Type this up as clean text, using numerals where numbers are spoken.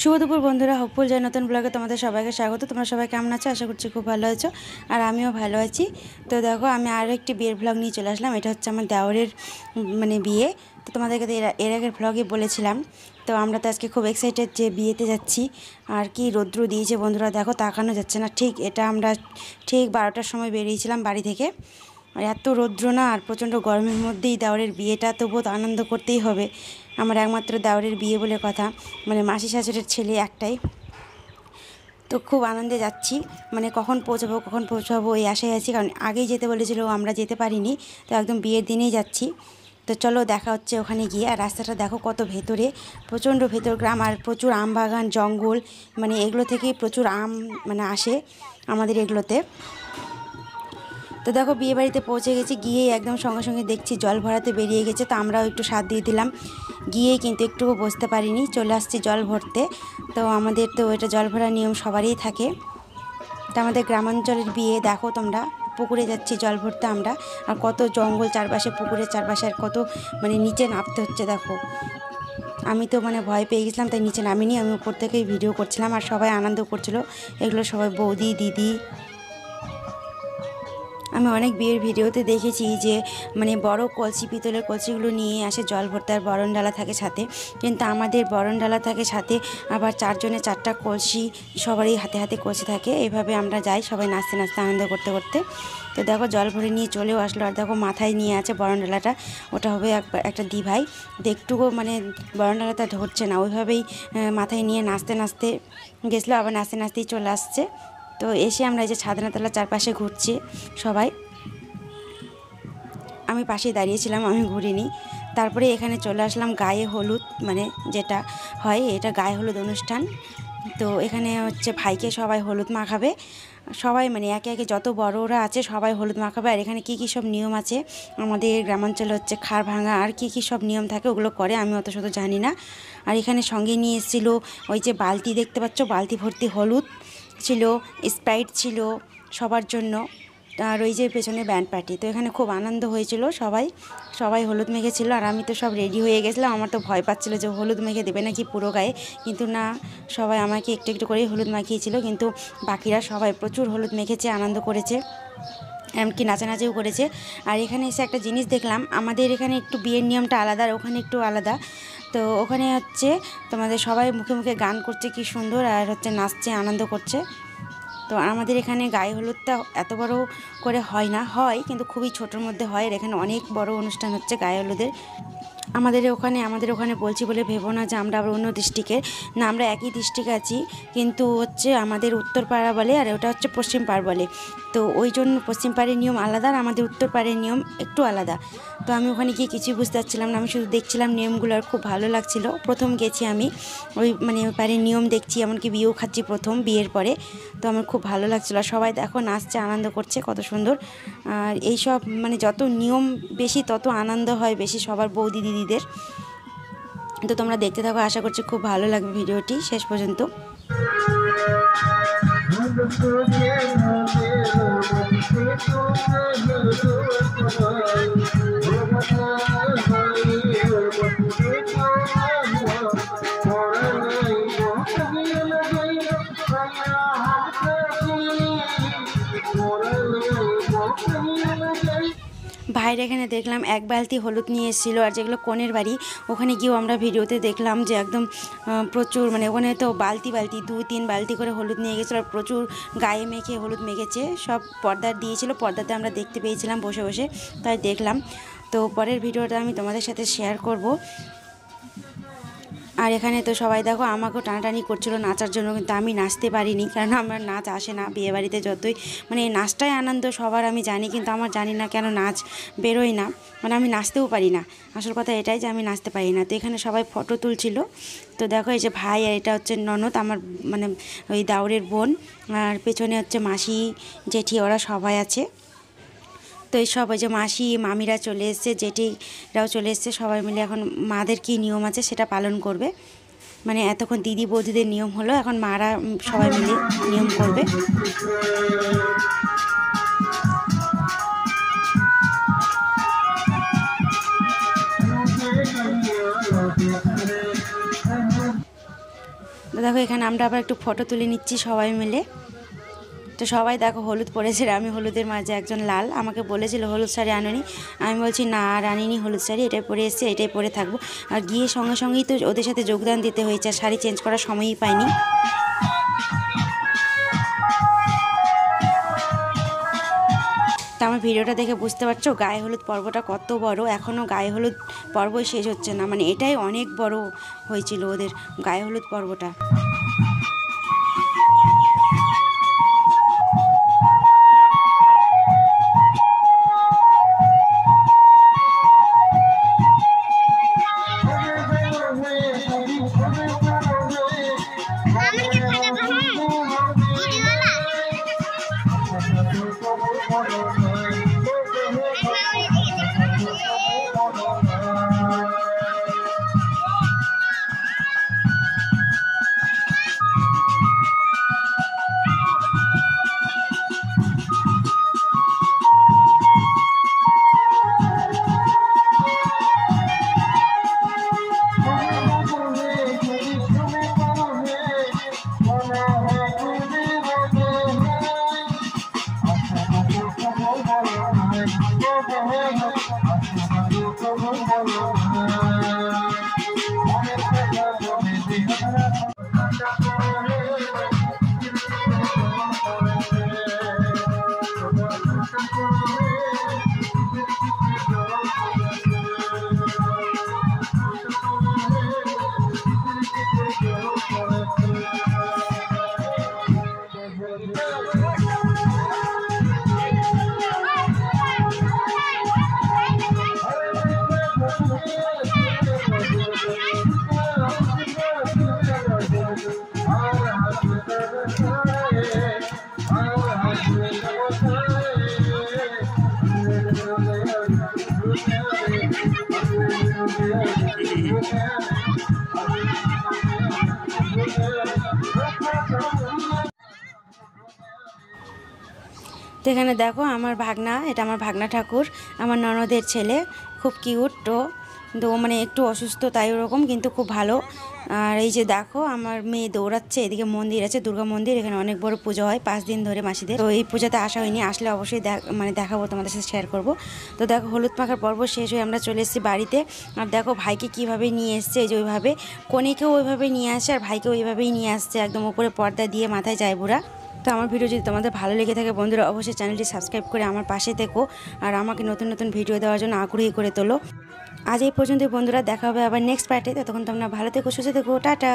শুভ দুপুর বন্ধুরা, হপফুল জয় নতুন ব্লগে তোমাদের সবাইকে স্বাগত। তোমরা সবাই কেমন আছো? আশা করছি খুব ভালো আছো, আর আমিও ভালো আছি। তো দেখো, আমি আরও একটি বিয়ের ব্লগ নিয়ে চলে আসলাম। এটা হচ্ছে আমার দেওরের বিয়ে। তো তোমাদেরকে তো এর আগের ব্লগে বলেছিলাম। তো আমরা তো আজকে খুব এক্সাইটেড যে বিয়েতে যাচ্ছি। আর কি রৌদ্র দিয়েছে বন্ধুরা, দেখো তাকানো যাচ্ছে না। আমরা ঠিক 12টার সময় বেরিয়েছিলাম বাড়ি থেকে। আর এত রৌদ্র না, আর প্রচণ্ড গরমের মধ্যেই দেওরের বিয়েটা, তো বহুত আনন্দ করতেই হবে। আমার একমাত্র দেওরের বিয়ে বলে কথা, মাসি শাশুড়ির ছেলে একটাই। তো খুব আনন্দে যাচ্ছি, কখন পৌঁছাবো এই আশায় আছি, কারণ আগেই যেতে বলেছিল, আমরা যেতে পারিনি। তো একদম বিয়ের দিনেই যাচ্ছি। তো চলো দেখা হচ্ছে ওখানে গিয়ে। আর রাস্তাটা দেখো কত ভেতরে, প্রচণ্ড ভেতর গ্রাম, আর প্রচুর আম বাগান, জঙ্গল, এগুলো থেকেই প্রচুর আম আসে আমাদের এগুলোতে। তো দেখো বিয়ে বাড়িতে পৌঁছে গেছি, গিয়েই একদম সঙ্গে সঙ্গে দেখছি জল ভরাতে বেরিয়ে গেছে। তো আমরাও একটু সাথ দিয়ে দিলাম, গিয়েই কিন্তু একটুও বসতে পারিনি, চলে আসছি জল ভরতে। তো আমাদের তো এটা জল ভরার নিয়ম সবারই থাকে। তো আমাদের গ্রামাঞ্চলের বিয়ে, দেখো তোমরা, পুকুরে যাচ্ছি জল ভরতে আমরা। আর কত জঙ্গল চারপাশে, পুকুরের চারপাশে, আর কত নিচে নামতে হচ্ছে দেখো। আমি তো ভয় পেয়ে গেছিলাম, তাই নিচে নামিনি, আমি উপর থেকেই ভিডিও করছিলাম। আর সবাই আনন্দ করছিল, এগুলো সবাই বৌদি, দিদি। আমি অনেক বিয়ের ভিডিওতে দেখেছি যে বড় কলসি, পিতলের কলসিগুলো নিয়ে আসে জল ভরতে, আর বরণডালা থাকে সাথে। কিন্তু আমাদের বরণডালা থাকে সাথে, আবার 4 জনে 4টা কলসি, সবারই হাতে হাতে কলসি থাকে। এইভাবে আমরা যাই সবাই নাচতে নাচতে, আনন্দ করতে করতে। তো দেখো জল ভরে নিয়ে চলেও আসলো। আর দেখো মাথায় নিয়ে আছে বরণডালাটা, ওটা হবে একটা দিভাই। তো একটুকু বরণডালাটা ধরছে না, ওইভাবেই মাথায় নিয়ে নাচতে নাচতে গেছিলো, আবার নাচতে নাচতেই চলে আসছে। তো এসে আমরা এই যে ছাদনাতলার চারপাশে ঘুরছি সবাই। আমি পাশেই দাঁড়িয়েছিলাম, আমি ঘুরিনি। তারপরে এখানে চলে আসলাম গায়ে হলুদ, যেটা হয়, এটা গায়ে হলুদ অনুষ্ঠান। তো এখানে হচ্ছে ভাইকে সবাই হলুদ মাখাবে, সবাই একে একে যত বড়রা আছে সবাই হলুদ মাখাবে। আর এখানে কী সব নিয়ম আছে, আমাদের গ্রামাঞ্চলে হচ্ছে খাড় ভাঙা, আর কী সব নিয়ম থাকে ওগুলো করে, আমি অত শত জানি না। আর এখানে সঙ্গে নিয়ে এসেছিলো ওই যে বালতি দেখতে পাচ্ছ, বালতি ভর্তি হলুদ ছিল, স্প্রাইট ছিল সবার জন্য, আর ওই যে পেছনে ব্যান্ড পার্টি। তো এখানে খুব আনন্দ হয়েছিল, সবাই হলুদ মেখেছিল। আর আমি তো সব রেডি হয়ে গেছিলাম, আমার তো ভয় পাচ্ছিলো যে হলুদ মেখে দেবে নাকি পুরো গায়ে, কিন্তু না, সবাই আমাকে একটু একটু করেই হলুদ মাখিয়েছিল। কিন্তু বাকিরা সবাই প্রচুর হলুদ মেখেছে, আনন্দ করেছে, এমনকি নাচানাচিও করেছে। আর এখানে এসে একটা জিনিস দেখলাম, আমাদের এখানে একটু বিয়ের নিয়মটা আলাদা, আর ওখানে একটু আলাদা। তো ওখানে হচ্ছে তোমাদের সবাই মুখে মুখে গান করছে, কি সুন্দর, আর হচ্ছে নাচছে, আনন্দ করছে। তো আমাদের এখানে গায়ে হলুদটা এত বড় করে হয় না, হয় কিন্তু খুবই ছোটোর মধ্যে হয়। আর এখানে অনেক বড় অনুষ্ঠান হচ্ছে গায়ে হলুদের। আমাদের ওখানে বলছি বলে ভেবো না যে আমরা আবার অন্য ডিস্ট্রিক্টের, না, আমরা একই ডিস্ট্রিক্ট আছি, কিন্তু হচ্ছে আমাদের উত্তর পাড়া বলে, আর ওটা হচ্ছে পশ্চিম পাড় বলে। তো ওই জন্য পশ্চিম পাড়ের নিয়ম আলাদা, আর আমাদের উত্তর পাড়ের নিয়ম একটু আলাদা। তো আমি ওখানে গিয়ে কিছুই বুঝতে পারছিলাম না, আমি শুধু দেখছিলাম নিয়মগুলো, আর খুব ভালো লাগছিল। প্রথম গেছি আমি, ওই ওই পাড়ের নিয়ম দেখছি, এমনকি বিয়েও খাচ্ছি প্রথম বিয়ের পরে। তো আমার খুব ভালো লাগছিলো, সবাই দেখো নাচছে, আনন্দ করছে, কত সুন্দর। আর এইসব যত নিয়ম বেশি, তত আনন্দ হয় বেশি সবার, বৌদি দিদিদের। তো তোমরা দেখতে থাকো, আশা করছি খুব ভালো লাগবে ভিডিওটি শেষ পর্যন্ত। ভাইয়ের এখানে দেখলাম 1 বালতি হলুদ নিয়ে এসেছিলো, আর যেগুলো কনের বাড়ি, ওখানে গিয়েও আমরা ভিডিওতে দেখলাম যে একদম প্রচুর, ওখানে তো বালতি 2-3 বালতি করে হলুদ নিয়ে গেছিলো, আর প্রচুর গায়ে মেখে হলুদ মেখেছে, সব পর্দার দিয়েছিল, পর্দাতে আমরা দেখতে পেয়েছিলাম বসে বসে, তাই দেখলাম। তো পরের ভিডিওটা আমি তোমাদের সাথে শেয়ার করব। আর এখানে তো সবাই দেখো আমাকেও টানাটানি করছিল নাচার জন্য, কিন্তু আমি নাচতে পারিনি, কারণ আমার নাচ আসে না। বিয়েবাড়িতে যতই এই নাচটাই আনন্দ সবার, আমি জানি, কিন্তু আমার জানি না কেন নাচ বেরোয় না, আমি নাচতেও পারি না। আসল কথা এটাই যে আমি নাচতে পারি না। তো এখানে সবাই ফটো তুলছিল। তো দেখো এই যে ভাই, আর এটা হচ্ছে ননদ, আমার ওই দাউরের বোন, আর পেছনে হচ্ছে মাসি, জেঠি, ওরা সবাই আছে। তো এই সব ওই যে মাসি, মামিরা চলে এসছে, জেঠিরাও চলে এসছে, সবাই মিলে এখন মাদের কী নিয়ম আছে সেটা পালন করবে। এতক্ষণ দিদি বৌদিদের নিয়ম হলো, এখন মারা সবাই মিলে নিয়ম করবে। তো দেখো এখানে আমরা আবার একটু ফটো তুলে নিচ্ছি সবাই মিলে। তো সবাই দেখো হলুদ পরেছে, আমি হলুদের মাঝে একজন লাল, আমাকে বলেছিল হলুদ শাড়ি আনোনি, আমি বলছি না আর আনিনি হলুদ শাড়ি, এটাই পরে এসেছি, এটাই পরে থাকবো। আর গিয়ে সঙ্গে সঙ্গেই তো ওদের সাথে যোগদান দিতে হয়েছে, আর শাড়ি চেঞ্জ করার সময়ই পাইনি। তো আমার ভিডিওটা দেখে বুঝতে পারছো গায়ে হলুদ পর্বটা কত বড়, এখনও গায়ে হলুদ পর্বই শেষ হচ্ছে না, মানে এটাই অনেক বড় হয়েছিল ওদের গায়ে হলুদ পর্বটা। তো এখানে দেখো আমার ভাগনা, এটা আমার ভাগনা ঠাকুর, আমার ননদের ছেলে, খুব কিউট। তো মানে একটু অসুস্থ তাই ওরকম, কিন্তু খুব ভালো। আর এই যে দেখো আমার মেয়ে দৌড়াচ্ছে, এদিকে মন্দির আছে, দুর্গা মন্দির, এখানে অনেক বড় পুজো হয় 5 দিন ধরে মাসিদের। তো এই পূজাতে আসা হয়নি, আসলে অবশ্যই মানে দেখাবো, তোমাদের সাথে শেয়ার করব। তো দেখো হলুদ মাখার পর্ব শেষ হয়ে আমরা চলে এসেছি বাড়িতে। আর দেখো ভাইকে কীভাবে নিয়ে এসছে, এই যে ওইভাবে, কনেকেও ওইভাবে নিয়ে আসছে আর ভাইকেও ওইভাবেই নিয়ে আসছে, একদম উপরে পর্দা দিয়ে মাথায় যায় বুড়া। তো আমার ভিডিও যদি তোমাদের ভালো লেগে থাকে বন্ধুরা, অবশ্যই চ্যানেলটি সাবস্ক্রাইব করে আমার পাশে থেকো আর আমাকে নতুন নতুন ভিডিও দেওয়ার জন্য আগ্রহী করে তোলো। আজ এই পর্যন্ত বন্ধুরা, দেখা হবে আবার নেক্সট পার্টে। ততক্ষণ তোমরা ভালো থেকো, সুস্থ থেকো, টাটা।